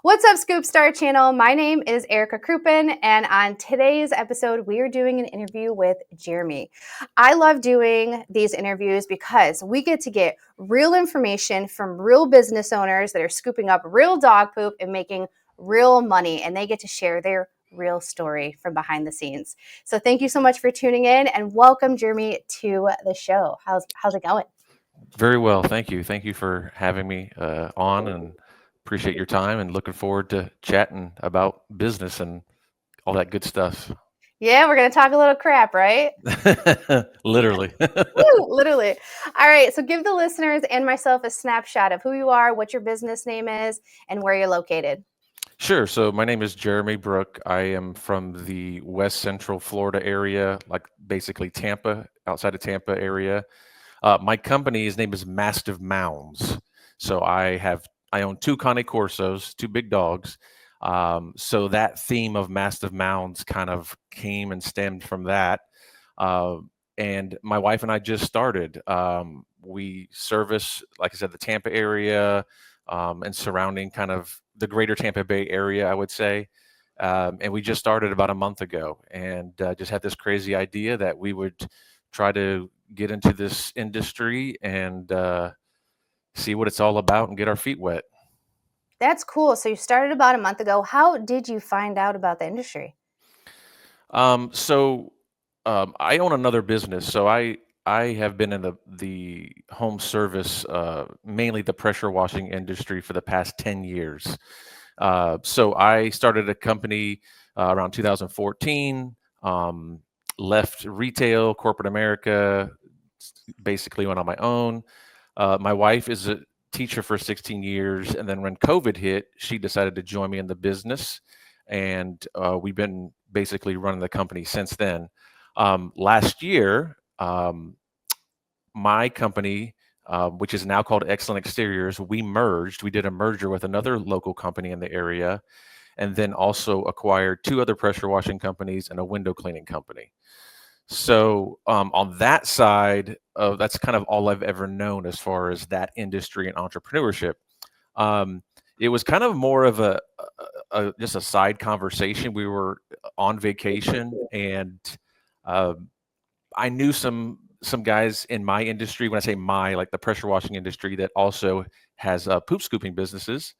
What's up, Scoop Star Channel? My name is Erica Kruppen, and on today's episode, we are doing an interview with Jeremy. I love doing these interviews because we get to get real information from real business owners that are scooping up real dog poop and making real money, and they get to share their real story from behind the scenes. So thank you so much for tuning in, and welcome, Jeremy, to the show. How's it going? Very well, thank you. Thank you for having me on, and appreciate your time. And looking forward to chatting about business and all that good stuff. Yeah, we're going to talk a little crap, right? Literally. Woo, literally. All right. So give the listeners and myself a snapshot of who you are, what your business name is, and where you're located. Sure. So my name is Jeremy Brook. I am from the West Central Florida area, like basically Tampa, outside of Tampa area. My company's name is Mastiff Mounds. So I own two Cane Corsos, two big dogs. So that theme of Mastiff Mounds kind of came and stemmed from that. Uh, and my wife and I just started. We service, like I said, the Tampa area and surrounding kind of the greater Tampa Bay area, I would say. And we just started about a month ago, and just had this crazy idea that we would try to get into this industry and see what it's all about and get our feet wet. That's cool. So you started about a month ago. How did you find out about the industry? I own another business, so I have been in the home service, mainly the pressure washing industry for the past 10 years. So I started a company around 2014. Left retail, corporate America, basically went on my own. My wife is a teacher for 16 years, and then when COVID hit, she decided to join me in the business, and we've been basically running the company since then. Last year, my company, which is now called Excellent Exteriors, we merged. We did a merger with another local company in the area, and then also acquired two other pressure washing companies and a window cleaning company. So on that side, that's kind of all I've ever known as far as that industry and entrepreneurship. Um, it was kind of more of just a side conversation. We were on vacation, and uh, I knew some guys in my industry. When I say my, like the pressure washing industry, that also has poop scooping businesses,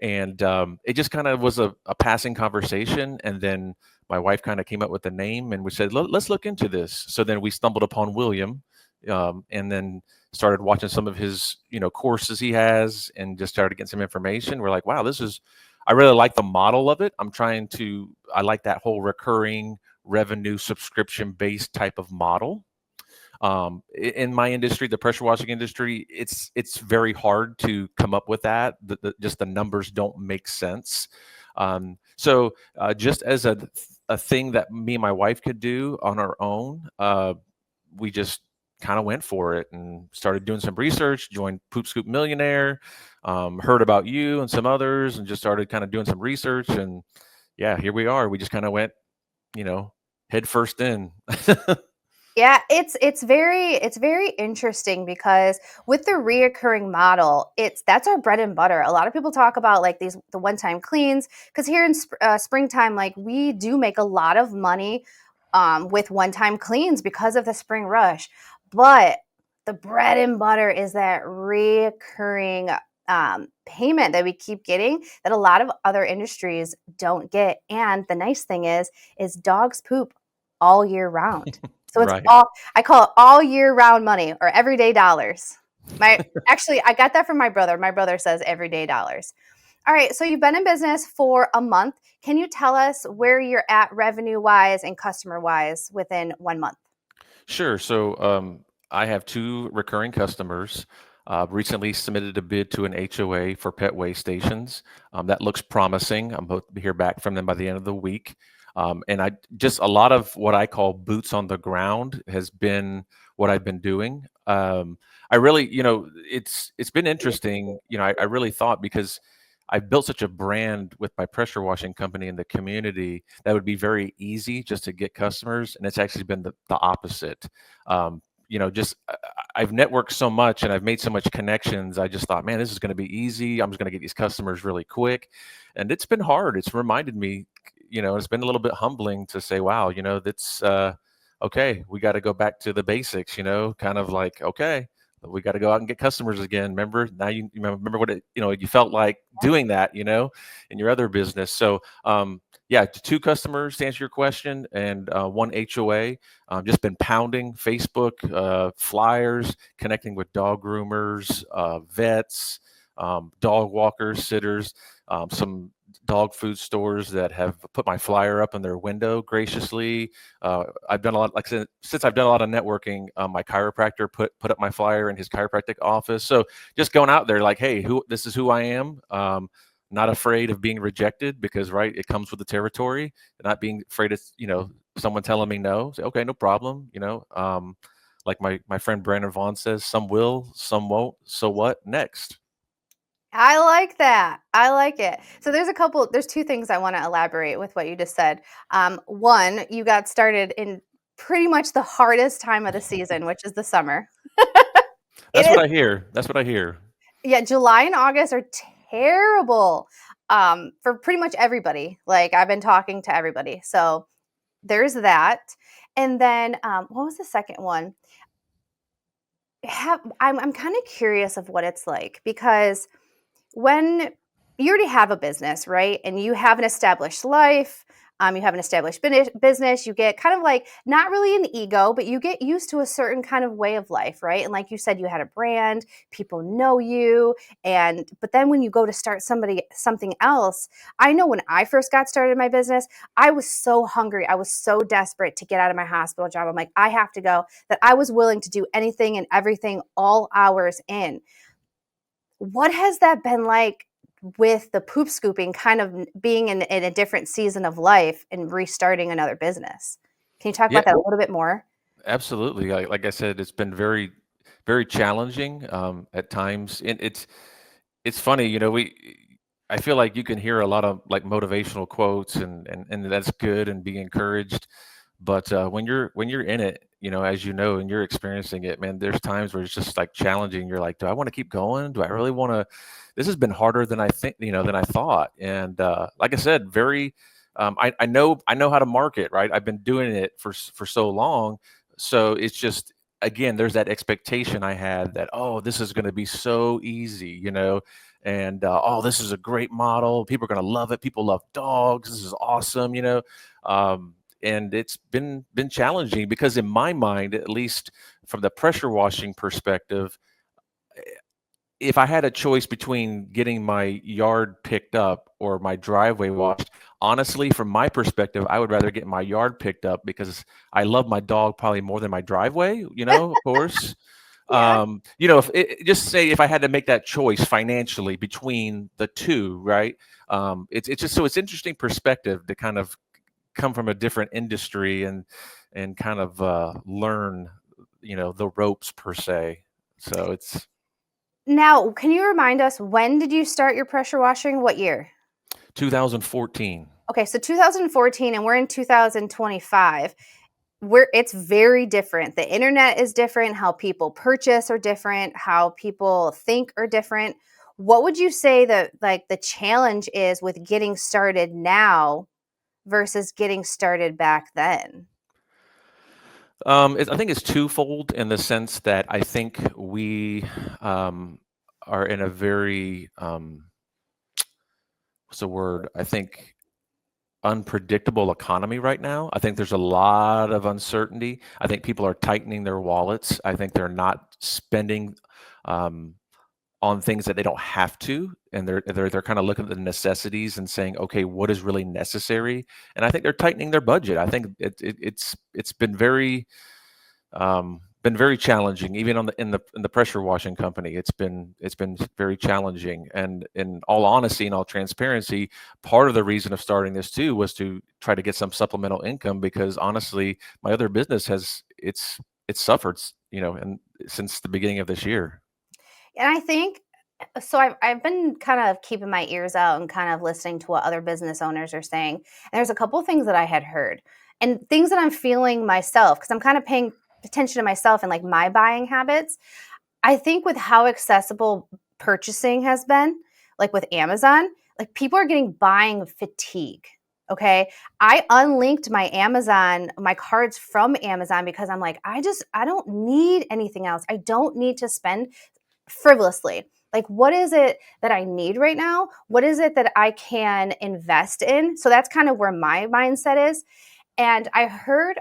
and it just kind of was a passing conversation. And then my wife kind of came up with the name, and we said, Let's look into this." So then we stumbled upon William, and then started watching some of his courses he has, and just started getting some information. We're like, wow, I really like the model of it. I like that whole recurring revenue subscription based type of model. In my industry, the pressure washing industry, it's very hard to come up with that. Just the numbers don't make sense. Just as a thing that me and my wife could do on our own, we just kind of went for it and started doing some research. Joined Poop Scoop Millionaire, heard about you and some others, and just started kind of doing some research. And yeah, here we are. We just kind of went, head first in. Yeah, it's very interesting because with the reoccurring model, that's our bread and butter. A lot of people talk about like the one-time cleans because here in springtime, like we do make a lot of money with one-time cleans because of the spring rush. But the bread and butter is that reoccurring payment that we keep getting that a lot of other industries don't get. And the nice thing is dogs poop all year round. So it's Right. all I call it all year round money or everyday dollars. I got that from my brother. My brother says everyday dollars. All right, so you've been in business for a month. Can you tell us where you're at revenue wise and customer wise within 1 month? Sure. So I have two recurring customers. Recently submitted a bid to an HOA for pet waste stations. That looks promising. I'm hoping to hear back from them by the end of the week. And I just a lot of what I call boots on the ground has been what I've been doing. I really, it's been interesting. I really thought, because I've built such a brand with my pressure washing company in the community, that would be very easy just to get customers, and it's actually been the opposite. just I've networked so much and I've made so much connections. I just thought, man, this is going to be easy. I'm just going to get these customers really quick. And it's been hard. It's reminded me, it's been a little bit humbling to say, wow, that's okay. We got to go back to the basics, kind of like, okay, we got to go out and get customers again. Remember now you remember what you felt like doing that, in your other business. So, yeah, two customers to answer your question, and one HOA. Just been pounding Facebook flyers, connecting with dog groomers, vets, dog walkers, sitters, some dog food stores that have put my flyer up in their window graciously. I've done a lot, like since I've done a lot of networking. My chiropractor put up my flyer in his chiropractic office. So just going out there, like, hey, this is who I am. Not afraid of being rejected because, right, it comes with the territory. Not being afraid of someone telling me no. Say, okay, no problem. Like my friend Brandon Vaughn says, some will, some won't. So what next? I like that. I like it. So there's two things I want to elaborate with what you just said. One, you got started in pretty much the hardest time of the season, which is the summer. It That's what is, I hear. That's what I hear. yeah, July and August are terrible for pretty much everybody. Like I've been talking to everybody. So there's that. And then what was the second one? I'm kind of curious of what it's like because when you already have a business, right? And you have an established life, you have an established business, you get kind of like not really an ego, but you get used to a certain kind of way of life, right? And like you said, you had a brand, people know you, and but then when you go to start something else, I know when I first got started in my business, I was so hungry, I was so desperate to get out of my hospital job. I'm like, I have to go, that I was willing to do anything and everything all hours in. What has that been like with the poop scooping kind of being in a different season of life and restarting another business? Can you talk Yeah, about that a little bit more? absolutely. Like I said, it's been very, very challenging at times. And it's funny, I feel like you can hear a lot of like motivational quotes, and that's good and be encouraged. But when you're in it, as and you're experiencing it, man, there's times where it's just like challenging. You're like, do I want to keep going? Do I really want to? This has been harder than I think, than I thought. And like I said, very, I know how to market, right? I've been doing it for so long, so it's just, again, there's that expectation I had that, oh, this is going to be so easy, and oh, this is a great model. People are going to love it. People love dogs. This is awesome, and it's been challenging because in my mind, at least from the pressure washing perspective, if I had a choice between getting my yard picked up or my driveway washed, honestly, from my perspective, I would rather get my yard picked up because I love my dog probably more than my driveway, of course. Yeah. Just say if I had to make that choice financially between the two, right? It's just, so it's interesting perspective to kind of come from a different industry and kind of learn, the ropes per se. So it's Now, can you remind us when did you start your pressure washing? What year? 2014. Okay, so 2014 and we're in 2025. It's very different. The internet is different, how people purchase are different, how people think are different. What would you say that like the challenge is with getting started now versus getting started back then? I think it's twofold in the sense that I think we are in a very what's the word? I think unpredictable economy right now. I think there's a lot of uncertainty. I think people are tightening their wallets. I think they're not spending um, on things that they don't have to, and they're kind of looking at the necessities and saying, okay, what is really necessary? And I think they're tightening their budget. I think it's been very challenging, even on the pressure washing company. It's been very challenging, and in all honesty and all transparency, part of the reason of starting this too was to try to get some supplemental income because honestly, my other business it's suffered, and since the beginning of this year. And I think so I've been kind of keeping my ears out and kind of listening to what other business owners are saying. And there's a couple things that I had heard and things that I'm feeling myself because I'm kind of paying attention to myself and like my buying habits. I think with how accessible purchasing has been, like with Amazon, like people are getting buying fatigue. Okay. I unlinked my cards from Amazon because I'm like, I don't need anything else. I don't need to spend frivolously. Like, what is it that I need right now? What is it that I can invest in? So that's kind of where my mindset is. And I heard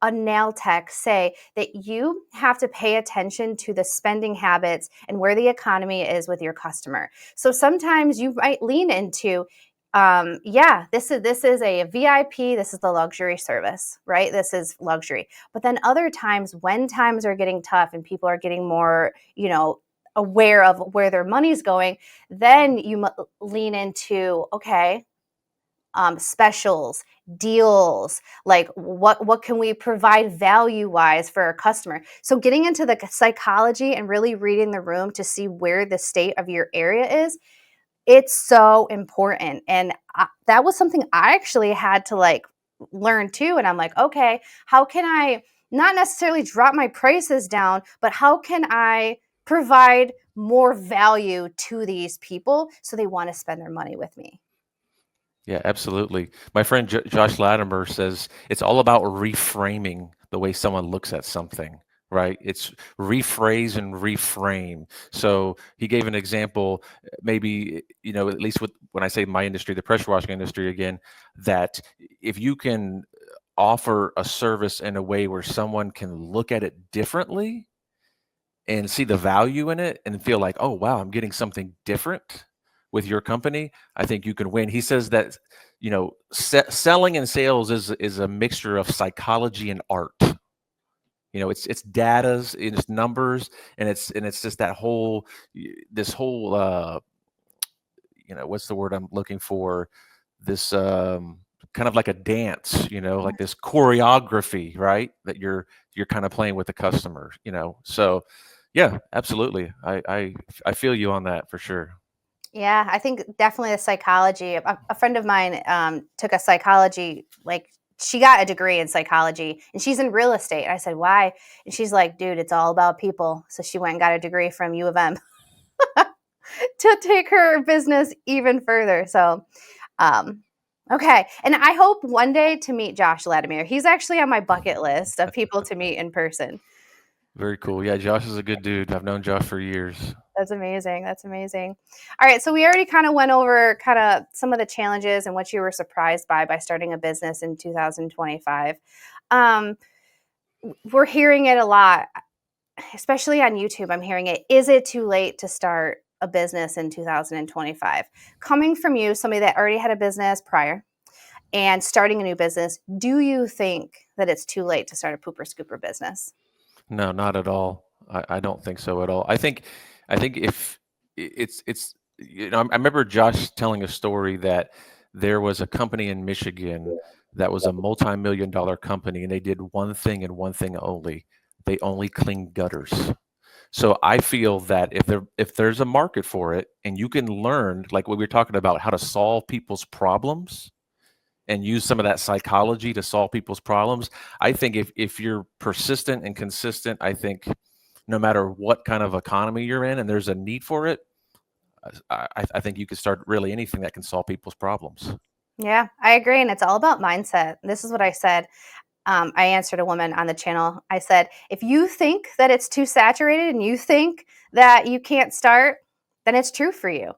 a nail tech say that you have to pay attention to the spending habits and where the economy is with your customer. So sometimes you might lean into, yeah, this is a VIP. This is the luxury service, right? This is luxury. But then other times, when times are getting tough and people are getting more, aware of where their money's going, then you lean into, okay, specials, deals, like what can we provide value wise for our customer. So getting into the psychology and really reading the room to see where the state of your area is, it's so important. And that was something I actually had to like learn too. And I'm like, okay, how can I not necessarily drop my prices down, but how can I provide more value to these people so they want to spend their money with me? Yeah, absolutely. My friend Josh Latimer says it's all about reframing the way someone looks at something, right? It's rephrase and reframe. So he gave an example, maybe, at least with when I say my industry, the pressure washing industry again, that if you can offer a service in a way where someone can look at it differently and see the value in it and feel like, oh, wow, I'm getting something different with your company, I think you can win. He says that, selling and sales is a mixture of psychology and art. It's datas, it's numbers, and it's just that whole this whole what's the word I'm looking for? This kind of like a dance, like this choreography, right? That you're kind of playing with the customer, So yeah, absolutely. I feel you on that for sure. Yeah, I think definitely the psychology. A friend of mine took a psychology, like she got a degree in psychology and she's in real estate. I said, why? And she's like, dude, it's all about people. So she went and got a degree from U of M to take her business even further. So, um, okay. And I hope one day to meet Josh Latimer. He's actually on my bucket list of people to meet in person. Very cool. Yeah, Josh is a good dude. I've known Josh for years. That's amazing. That's amazing. All right, so we already kind of went over kind of some of the challenges and what you were surprised by starting a business in 2025. Um, we're hearing it a lot, especially on YouTube. I'm hearing it. Is it too late to start a business in 2025? Coming from you, somebody that already had a business prior and starting a new business, do you think that it's too late to start a pooper scooper business? No, not at all. I don't think so at all. I think if it's I remember Josh telling a story that there was a company in Michigan that was a multi-million dollar company and they did one thing and one thing only. They only cleaned gutters. So I feel that if there's a market for it and you can learn, like what we were talking about, how to solve people's problems and use some of that psychology to solve people's problems. I think if you're persistent and consistent, I think no matter what kind of economy you're in and there's a need for it, I think you could start really anything that can solve people's problems. Yeah, I agree. And it's all about mindset. This is what I said. I answered a woman on the channel. I said, if you think that it's too saturated and you think that you can't start, then it's true for you.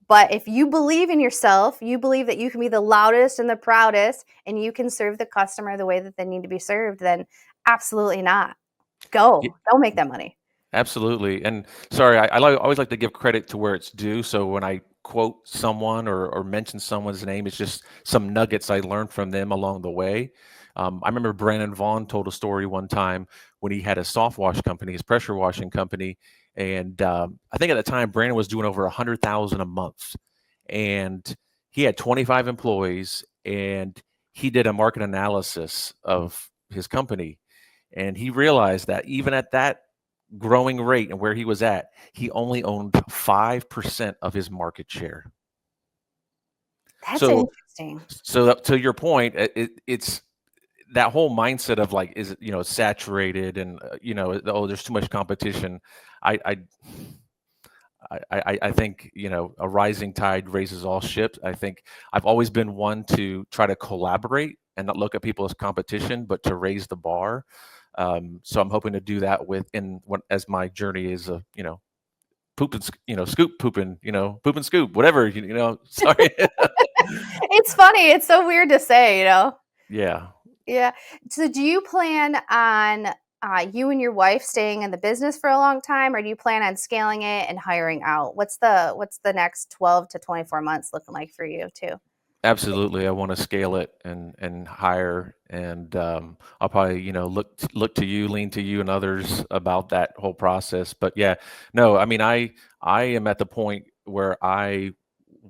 But if you believe in yourself, you believe that you can be the loudest and the proudest and you can serve the customer the way that they need to be served, then absolutely not. Go make that money. Absolutely. And sorry, I always like to give credit to where it's due. So when I quote someone or mention someone's name, it's just some nuggets I learned from them along the way. I remember Brandon Vaughn told a story one time when he had a soft wash company, his pressure washing company. And I think at the time, Brandon was doing over 100,000 a month. And he had 25 employees and he did a market analysis of his company. And he realized that even at that growing rate and where he was at, he only owned 5% of his market share. That's So, interesting. so to your point, it's that whole mindset of like, is it, saturated, and oh, there's too much competition. I I I think, a rising tide raises all ships. I think I've always been one to try to collaborate and not look at people as competition, but to raise the bar. So I'm hoping to do that within what as my journey is a, poop and scoop pooping, poop and scoop, whatever, Sorry. It's funny. It's so weird to say, you know? Yeah. Yeah. So do you plan on you and your wife staying in the business for a long time, or do you plan on scaling it and hiring out? What's the next 12 to 24 months looking like for you too? Absolutely, I want to scale it and hire, and I'll probably look to you, lean to you, and others about that whole process. But yeah, no, I mean I am at the point where I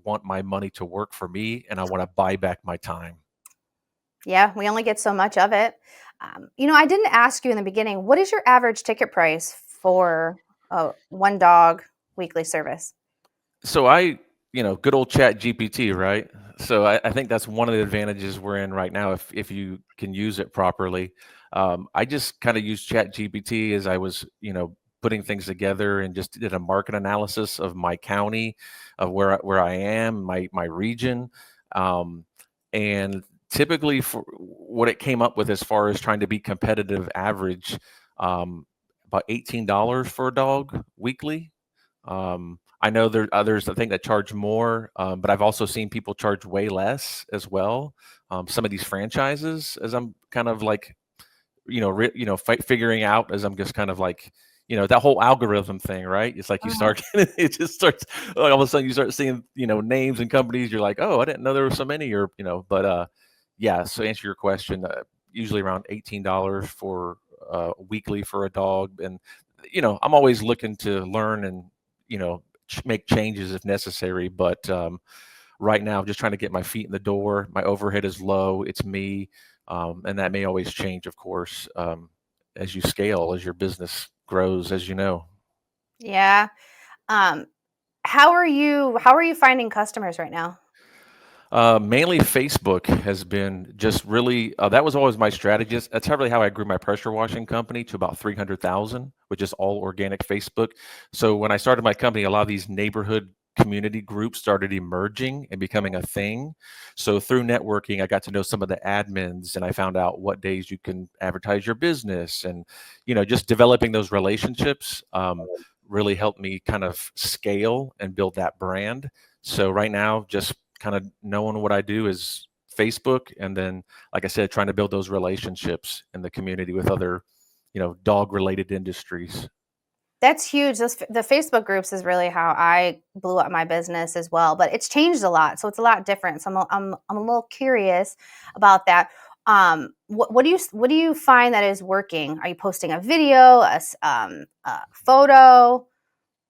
want my money to work for me, and I want to buy back my time. Yeah, we only get so much of it. I didn't ask you in the beginning, what is your average ticket price for a one dog weekly service? So good old Chat GPT, right? So I think that's one of the advantages we're in right now, if you can use it properly. I just kind of use Chat GPT as I was, putting things together, and just did a market analysis of my county, of where I am, my region, um, and typically for what it came up with as far as trying to be competitive, average, um, about $18 for a dog weekly. I know there are others I think that charge more, but I've also seen people charge way less as well. Some of these franchises, as I'm kind of like, figuring out, as I'm just kind of like, that whole algorithm thing, right? It's like you Uh-huh. start, it just starts, like, all of a sudden you start seeing, names and companies. You're like, oh, I didn't know there were so many, or, but yeah. So to answer your question, usually around $18 for weekly for a dog, and I'm always looking to learn and make changes if necessary. But right now, I'm just trying to get my feet in the door. My overhead is low. It's me, and that may always change, of course, as you scale, as your business grows, as you know. Yeah. Um, how are you finding customers right now? Mainly Facebook has been just really, that was always my strategy. That's really how I grew my pressure washing company to about 300,000, which is all organic Facebook. So when I started my company, a lot of these neighborhood community groups started emerging and becoming a thing. So through networking, I got to know some of the admins, and I found out what days you can advertise your business, and just developing those relationships really helped me kind of scale and build that brand. So right now, just kind of knowing what I do is Facebook, and then, like I said, trying to build those relationships in the community with other, dog related industries. That's huge. The Facebook groups is really how I blew up my business as well, but it's changed a lot, so it's a lot different. So I'm a little curious about that. What do you find that is working? Are you posting a video, a photo?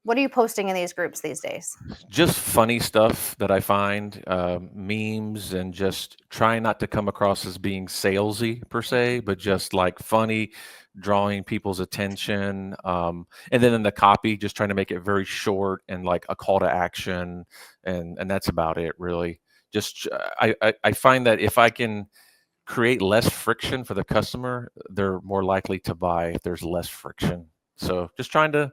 What are you posting in these groups these days? Just funny stuff that I find, memes, and just trying not to come across as being salesy per se, but just like funny, drawing people's attention. And then in the copy, just trying to make it very short and like a call to action, and that's about it, really. Just I find that if I can create less friction for the customer, they're more likely to buy if there's less friction. So just trying to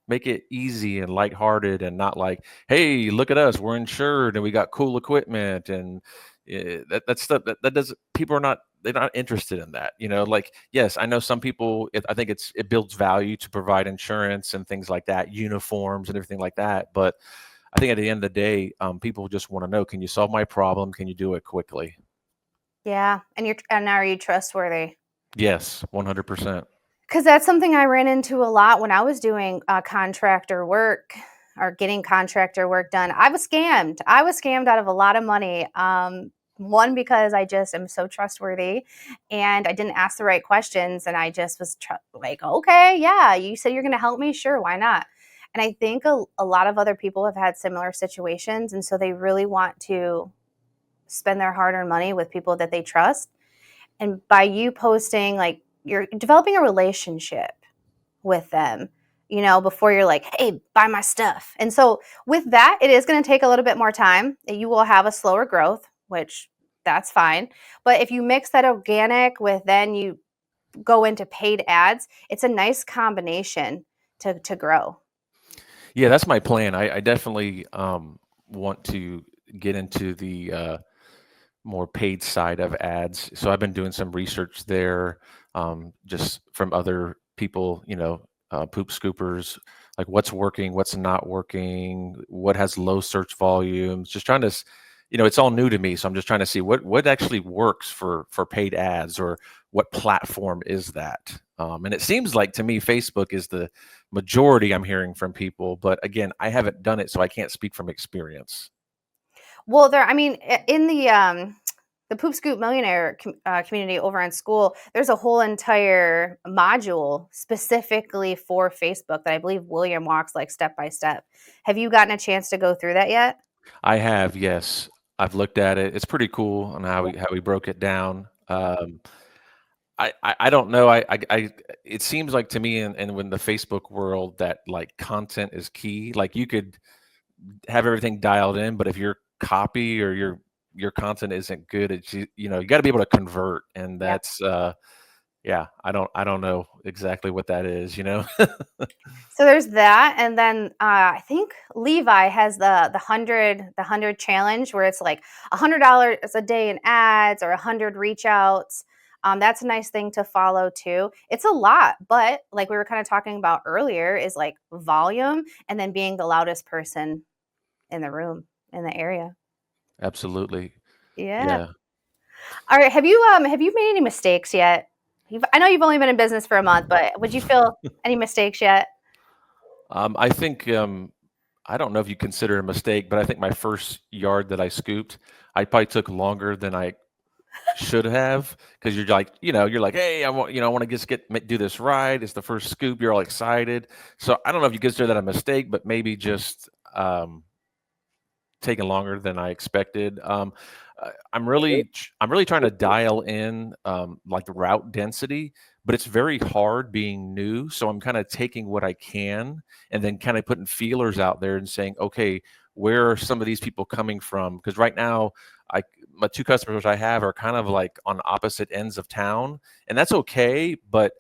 make it easy and lighthearted, and not like, hey, look at us, we're insured and we got cool equipment, and that stuff that does people are not they're not interested in that. Like, yes, I know some people. I think it builds value to provide insurance and things like that, uniforms and everything like that. But I think at the end of the day, people just want to know, can you solve my problem? Can you do it quickly? Yeah, and are you trustworthy? Yes, 100%. Because that's something I ran into a lot when I was doing contractor work or getting contractor work done. I was scammed. I was scammed out of a lot of money. One, because I just am so trustworthy and I didn't ask the right questions. And I just was like, okay, yeah, you said you're going to help me. Sure, why not? And I think a lot of other people have had similar situations. And so they really want to spend their hard earned money with people that they trust. And by you posting, like, you're developing a relationship with them, before you're like, hey, buy my stuff. And so with that, it is going to take a little bit more time. You will have a slower growth, which that's fine. But if you mix that organic with then you go into paid ads, it's a nice combination to grow. Yeah, that's my plan. I definitely want to get into the more paid side of ads. So I've been doing some research there, just from other people, poop scoopers, like what's working, what's not working, what has low search volumes. Just trying to, it's all new to me, so I'm just trying to see what actually works for paid ads, or what platform is that. And it seems like to me Facebook is the majority I'm hearing from people, but again, I haven't done it, so I can't speak from experience. Well, there, I mean, in the Poop Scoop Millionaire community over on school, there's a whole entire module specifically for Facebook that I believe William walks like step by step. Have you gotten a chance to go through that yet? I have, yes. I've looked at it. It's pretty cool on how Yeah. we broke it down. I don't know. It seems like to me, and when the Facebook world, that like content is key. Like you could have everything dialed in, but if your copy or your content isn't good, you got to be able to convert, and Yep. that's yeah. I don't know exactly what that is. So there's that, and then I think Levi has the hundred challenge where it's like $100 a day in ads or 100 reach outs. That's a nice thing to follow too. It's a lot, but like we were kind of talking about earlier, is like volume and then being the loudest person in the room in the area. Absolutely. Yeah. Yeah. All right. Have you made any mistakes yet? I know you've only been in business for a month, but would you feel any mistakes yet? I think I don't know if you consider it a mistake, but I think my first yard that I scooped, I probably took longer than I should have, because you're like, hey, I want to just do this right. It's the first scoop. You're all excited. So I don't know if you consider that a mistake, but maybe just taking longer than I expected. I'm really trying to dial in, like the route density, but it's very hard being new. So I'm kind of taking what I can, and then kind of putting feelers out there and saying, okay, where are some of these people coming from? Because right now, I my two customers I have are kind of like on opposite ends of town, and that's okay. But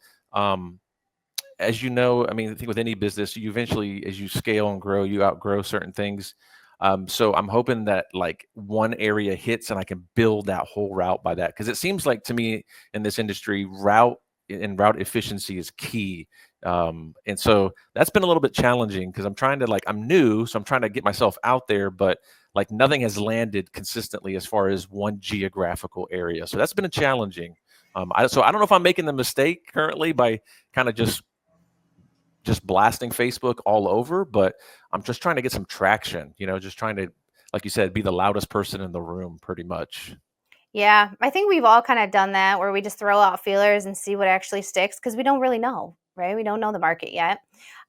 as you know, I mean, I think with any business, you eventually, as you scale and grow, you outgrow certain things. So I'm hoping that like one area hits and I can build that whole route by that. Because it seems like to me in this industry, route efficiency is key. And so that's been a little bit challenging, because I'm new, so I'm trying to get myself out there, but like nothing has landed consistently as far as one geographical area. So that's been a challenging. So I don't know if I'm making the mistake currently by kind of just blasting Facebook all over, but I'm just trying to get some traction, just trying to, like you said, be the loudest person in the room pretty much. Yeah, I think we've all kind of done that where we just throw out feelers and see what actually sticks because we don't really know, right? We don't know the market yet.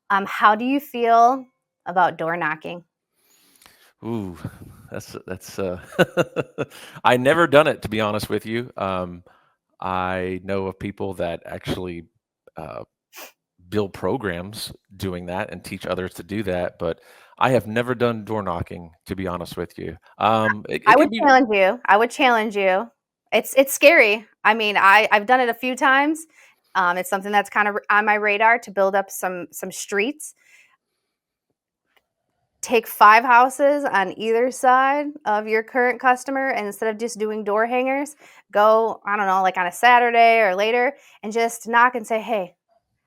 How do you feel about door knocking? Ooh, that's I never done it, to be honest with you. I know of people that actually uh, build programs doing that and teach others to do that, but I have never done door knocking, to be honest with you. It I can would be. challenge you. I would challenge you. It's scary. I mean, I've done it a few times. It's something that's kind of on my radar to build up some streets. Take 5 houses on either side of your current customer, and instead of just doing door hangers, go, I don't know, like on a Saturday or later, and just knock and say, "Hey,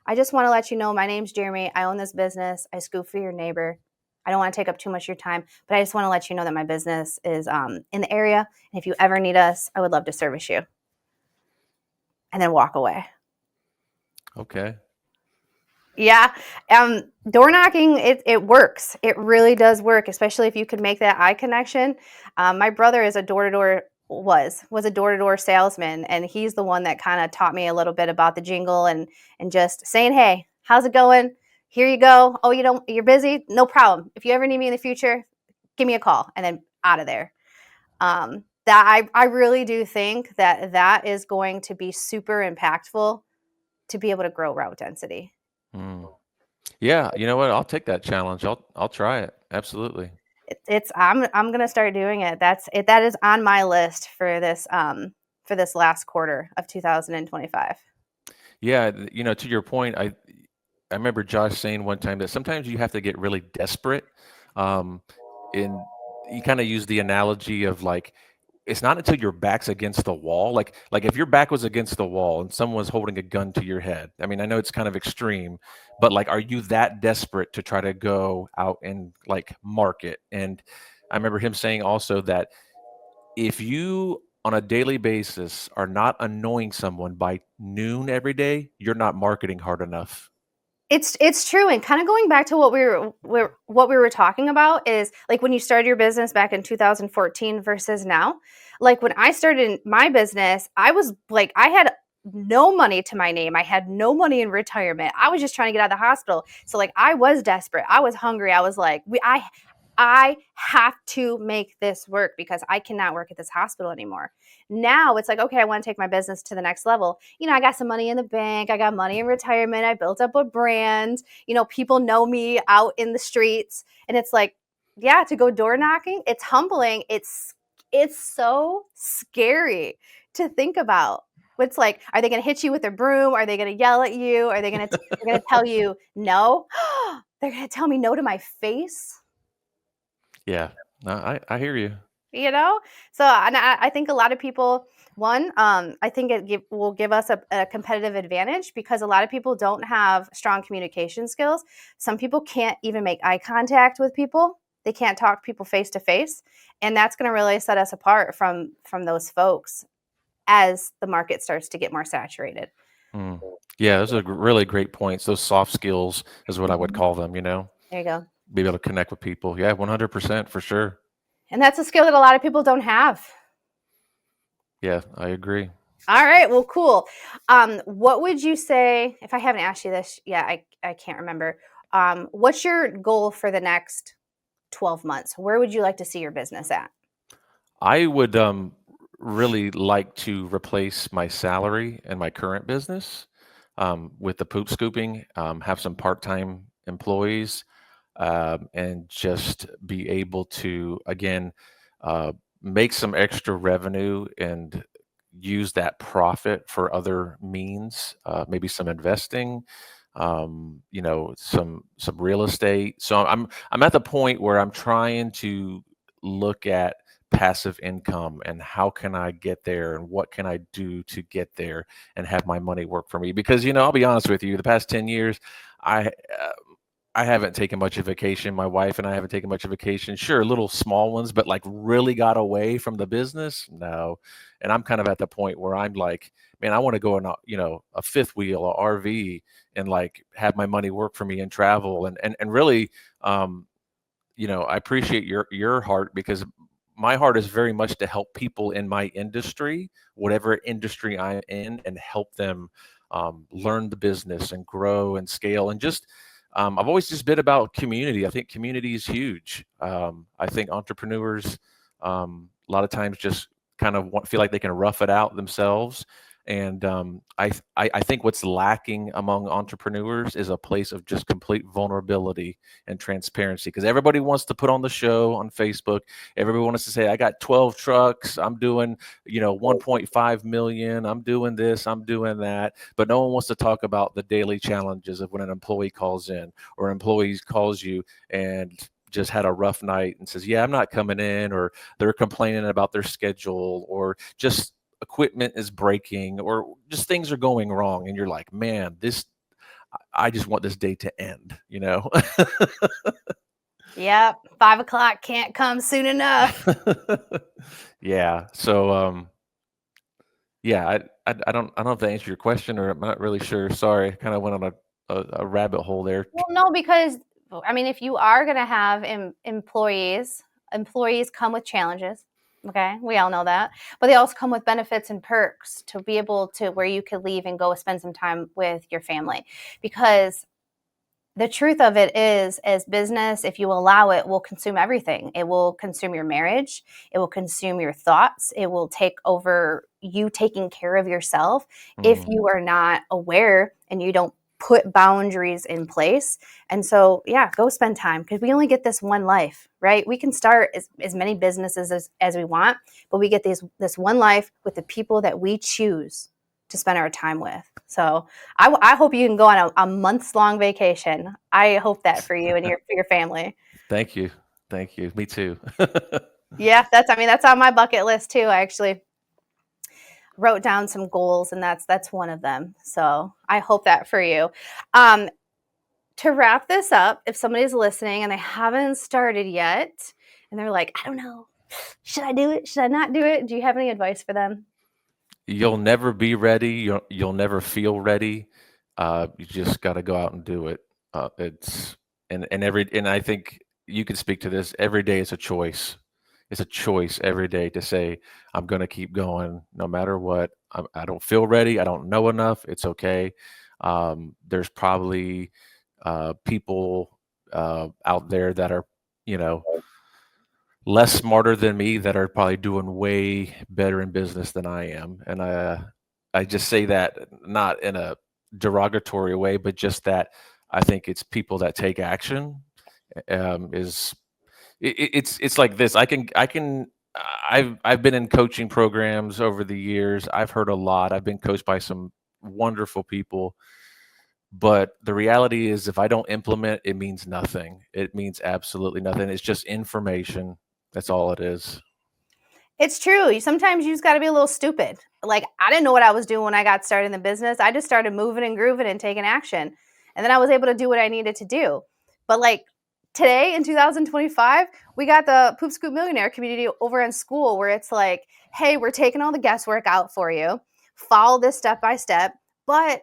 I just want to let you know my name's Jeremy. I own this business. I scoop for your neighbor. I don't want to take up too much of your time, but I just want to let you know that my business is in the area. And if you ever need us, I would love to service you." And then walk away. Okay. Yeah, door knocking, it works. It really does work, especially if you could make that eye connection. My brother is a door to door was a door to door salesman, and he's the one that kind of taught me a little bit about the jingle and just saying, "Hey, how's it going? Here you go. Oh, you're busy? No problem. If you ever need me in the future, give me a call," and then out of there. That I really do think that that is going to be super impactful to be able to grow route density. Mm. Yeah, you know what? I'll take that challenge. I'll try it. Absolutely. It's I'm gonna start doing it. That's it. That is on my list for this last quarter of 2025. Yeah, to your point, I remember Josh saying one time that sometimes you have to get really desperate. Um, and you kind of use the analogy of like it's not until your back's against the wall. Like if your back was against the wall and someone was holding a gun to your head. I mean, I know it's kind of extreme, but like are you that desperate to try to go out and like market? And I remember him saying also that if you on a daily basis are not annoying someone by noon every day, you're not marketing hard enough. It's true, and kind of going back to what we were talking about is like when you started your business back in 2014 versus now. Like when I started my business, I was like I had no money to my name. I had no money in retirement. I was just trying to get out of the hospital. So like I was desperate. I was hungry. I was like I have to make this work because I cannot work at this hospital anymore. Now it's like, okay, I want to take my business to the next level. I got some money in the bank. I got money in retirement. I built up a brand. People know me out in the streets. And it's like, yeah, to go door knocking, it's humbling. It's so scary to think about. It's like, are they going to hit you with a broom? Are they going to yell at you? Are they going to they're going to tell you no? They're going to tell me no to my face? Yeah. No, I hear you. you know so and I think a lot of people, one, I think will give us a competitive advantage because a lot of people don't have strong communication skills. Some people can't even make eye contact with people. They can't talk to people face to face, and that's going to really set us apart from those folks as the market starts to get more saturated. Mm. Yeah, those are really great points. Those soft skills is what I would Mhm. call them. There you go. Be able to connect with people. Yeah, 100% for sure. And that's a skill that a lot of people don't have. Yeah, I agree. All right. Well, cool. What would you say, if I haven't asked you this yet, I can't remember. What's your goal for the next 12 months? Where would you like to see your business at? I would really like to replace my salary in my current business with the poop scooping, have some part-time employees, and just be able to again uh, make some extra revenue and use that profit for other means, maybe some investing, some real estate. So I'm at the point where I'm trying to look at passive income and how can I get there and what can I do to get there and have my money work for me because I'll be honest with you, the past 10 years I I haven't taken much of vacation. My wife and I haven't taken much of vacation. Sure, little small ones, but like really got away from the business? No. And I'm kind of at the point where I'm like, man, I want to go in a fifth wheel, a RV, and like have my money work for me and travel and really I appreciate your heart because my heart is very much to help people in my industry, whatever industry I'm in, and help them learn the business and grow and scale. And just, I've always just been about community. I think community is huge. I think entrepreneurs, a lot of times, just kind of feel like they can rough it out themselves. And I think what's lacking among entrepreneurs is a place of just complete vulnerability and transparency because everybody wants to put on the show on Facebook. Everybody wants to say, I got 12 trucks. I'm doing, 1.5 million. I'm doing this. I'm doing that. But no one wants to talk about the daily challenges of when an employee calls in or an employee calls you and just had a rough night and says, yeah, I'm not coming in, or they're complaining about their schedule, or just equipment is breaking, or just things are going wrong. And you're like, man, I just want this day to end. Yep. 5 o'clock can't come soon enough. Yeah. So, yeah, I don't know if that answered your question, or I'm not really sure. Sorry, I kind of went on a rabbit hole there. Well, no, because I mean, if you are going to have employees come with challenges. Okay, we all know that, but they also come with benefits and perks to be able to where you could leave and go spend some time with your family. Because the truth of it is, as business, if you allow it, will consume everything. It will consume your marriage. It will consume your thoughts. It will take over you taking care of yourself if Mm, you are not aware and you don't put boundaries in place. And so, yeah, go spend time because we only get this one life, right? We can start as many businesses as we want, but we get this one life with the people that we choose to spend our time with. So I hope you can go on a months long vacation. I hope that for you and for your family. Thank you. Thank you. Me too. Yeah, that's on my bucket list too. I actually wrote down some goals, and that's one of them. So I hope that for you. Um, to wrap this up, if somebody's listening and they haven't started yet, and they're like, I don't know, should I do it? Should I not do it? Do you have any advice for them? You'll never be ready. You'll never feel ready. You just got to go out and do it. It's and I think you can speak to this. Every day is a choice. It's a choice every day to say I'm going to keep going no matter what. I don't feel ready. I don't know enough. It's okay. There's probably people out there that are, you know, less smarter than me that are probably doing way better in business than I am. And I just say that not in a derogatory way, but just that I think it's people that take action is it's like this. I've been in coaching programs over the years. I've heard a lot. I've been coached by some wonderful people. But the reality is, if I don't implement, it means nothing. It means absolutely nothing. It's just information. That's all it is. It's true. Sometimes you just got to be a little stupid. Like, I didn't know what I was doing when I got started in the business. I just started moving and grooving and taking action. And then I was able to do what I needed to do. But like today in 2025, we got the Poop Scoop Millionaire community over in school where it's like, hey, we're taking all the guesswork out for you. Follow this step by step. But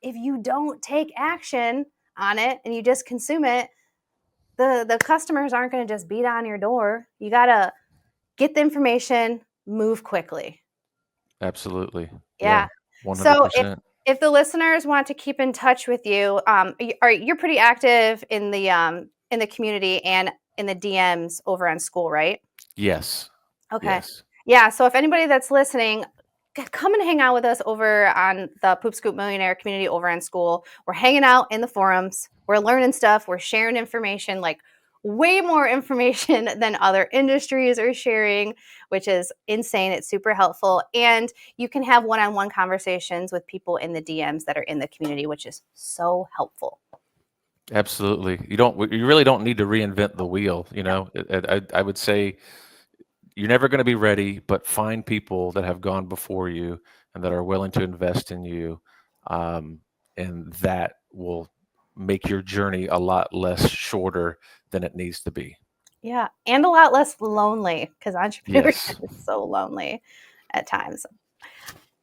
if you don't take action on it and you just consume it, the customers aren't going to just beat on your door. You got to get the information, move quickly. Absolutely. Yeah. Yeah. So if 100%. if the listeners want to keep in touch with you, you're pretty active in the community and in the DMs over on school, right? Yes. Okay. Yes. Yeah. So if anybody that's listening, come and hang out with us over on the Poop Scoop Millionaire community over on school. We're hanging out in the forums. We're learning stuff. We're sharing information, like way more information than other industries are sharing, which is insane. It's super helpful. And you can have one on one conversations with people in the DMs that are in the community, which is so helpful. Absolutely. You really don't need to reinvent the wheel. You know, I would say you're never going to be ready, but find people that have gone before you and that are willing to invest in you. Um, and that will make your journey a lot less shorter than it needs to be. Yeah. And a lot less lonely because entrepreneurship Yes. is so lonely at times.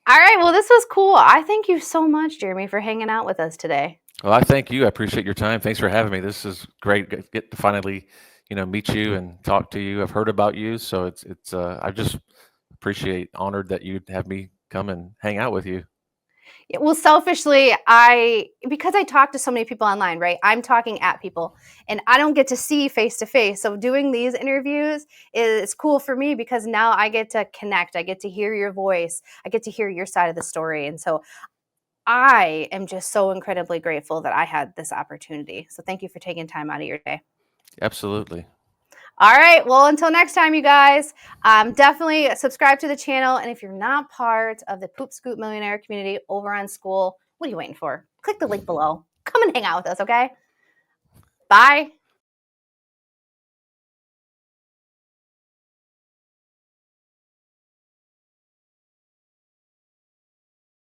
All right. Well, this was cool. I thank you so much, Jeremy, for hanging out with us today. Well, I thank you. I appreciate your time. Thanks for having me. This is great. Get to finally, meet you and talk to you. I've heard about you, so I just appreciate honored that you'd have me come and hang out with you. Well, selfishly, because I talk to so many people online, right? I'm talking at people and I don't get to see face to face. So doing these interviews is cool for me because now I get to connect. I get to hear your voice. I get to hear your side of the story. And so I am just so incredibly grateful that I had this opportunity. So thank you for taking time out of your day. Absolutely. All right. Well, until next time, you guys, definitely subscribe to the channel. And if you're not part of the Poop Scoop Millionaire community over on school, what are you waiting for? Click the link below. Come and hang out with us, okay? Bye.